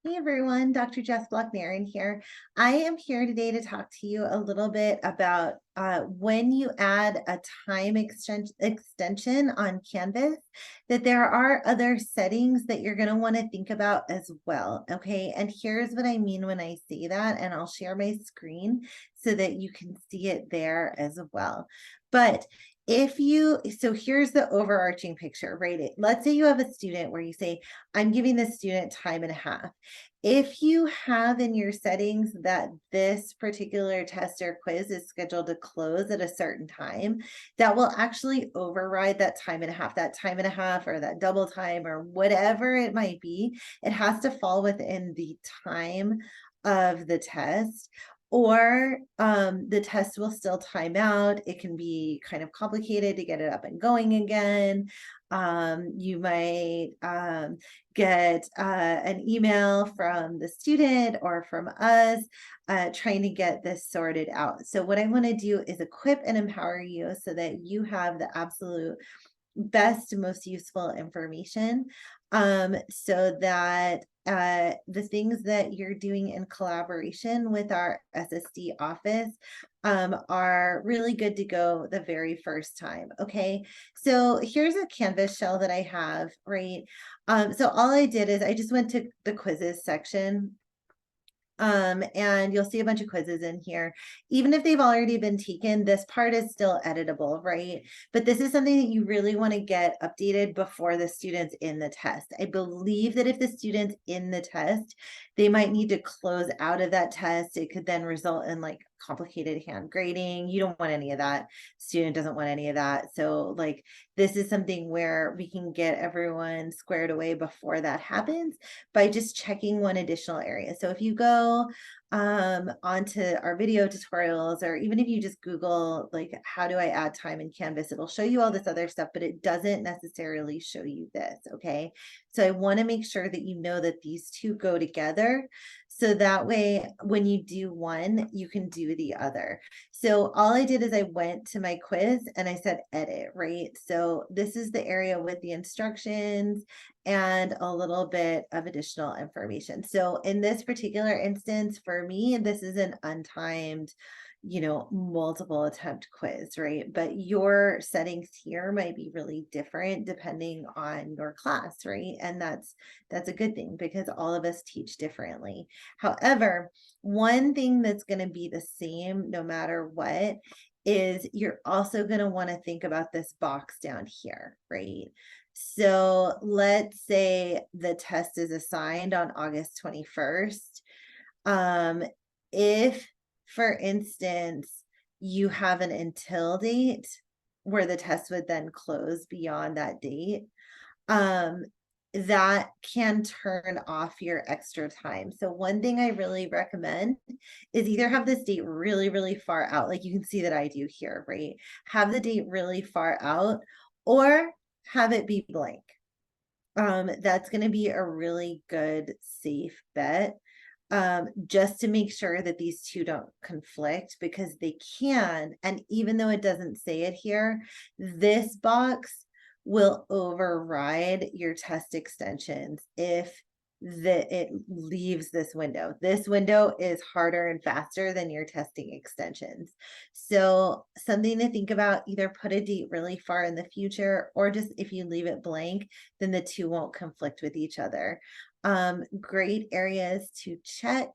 Hey everyone, Dr. Jess Nerren here. I am here today to talk to you a little bit about when you add a time extension on Canvas, that there are other settings that you're going to want to think about as well. Okay, and here's what I mean when I say that, and I'll share my screen so that you can see it there as well. But so here's the overarching picture, right? Let's say you have a student where you say, I'm giving this student time and a half. If you have in your settings that this particular test or quiz is scheduled to close at a certain time, that will actually override that time and a half, or that double time or whatever it might be. It has to fall within the time of the test, or the test will still time out. It can be kind of complicated to get it up and going again. You might get an email from the student or from us trying to get this sorted out. So what I want to do is equip and empower you so that you have the absolute best, most useful information, so that the things that you're doing in collaboration with our SSD office are really good to go the very first time. Okay, so here's a Canvas shell that I have, right? So all I did is I just went to the quizzes section, and you'll see a bunch of quizzes in here. Even if they've already been taken, this part is still editable, right? But this is something that you really want to get updated before the student's in the test. I believe that if the student's in the test, they might need to close out of that test. It could then result in like complicated hand grading. You don't want any of that. Student doesn't want any of that. So like this is something where we can get everyone squared away before that happens by just checking one additional area. So if you go onto our video tutorials, or even if you just Google like how do I add time in Canvas, it'll show you all this other stuff, but it doesn't necessarily show you this. Okay, so I want to make sure that you know that these two go together, so that way when you do one you can do the other. So all I did is I went to my quiz and I said edit, right? So this is the area with the instructions and a little bit of additional information. So in this particular instance, for me, this is an untimed, multiple attempt quiz, right? But your settings here might be really different depending on your class, right? And that's a good thing because all of us teach differently. However, one thing that's going to be the same no matter what is you're also going to want to think about this box down here, right? So let's say the test is assigned on August 21st. If, for instance, you have an until date where the test would then close beyond that date, that can turn off your extra time. So one thing I really recommend is either have this date really, really far out, like you can see that I do here, right? Have the date really far out, or have it be blank. That's going to be a really good safe bet, just to make sure that these two don't conflict, because they can. And even though it doesn't say it here, this box will override your test extensions if it leaves this window. This window is harder and faster than your testing extensions. So something to think about, either put a date really far in the future, or just if you leave it blank, then the two won't conflict with each other. Great areas to check,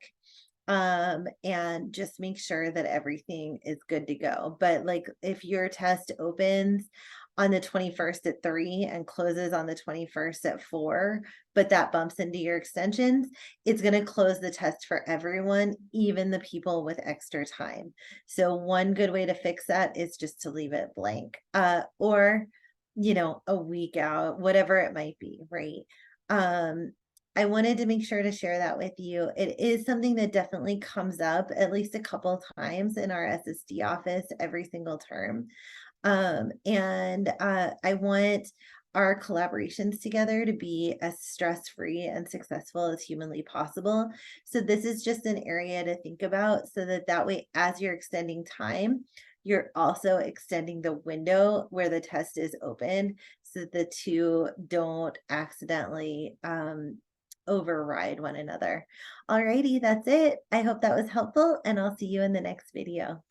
and just make sure that everything is good to go. But like if your test opens on the 21st at 3 and closes on the 21st at 4, but that bumps into your extensions, it's going to close the test for everyone, even the people with extra time. So one good way to fix that is just to leave it blank, or a week out, whatever it might be, right? I wanted to make sure to share that with you. It is something that definitely comes up at least a couple times in our SSD office every single term. And I want our collaborations together to be as stress-free and successful as humanly possible. So this is just an area to think about, so that way, as you're extending time, you're also extending the window where the test is open, so that the two don't accidentally override one another. Alrighty, that's it. I hope that was helpful, and I'll see you in the next video.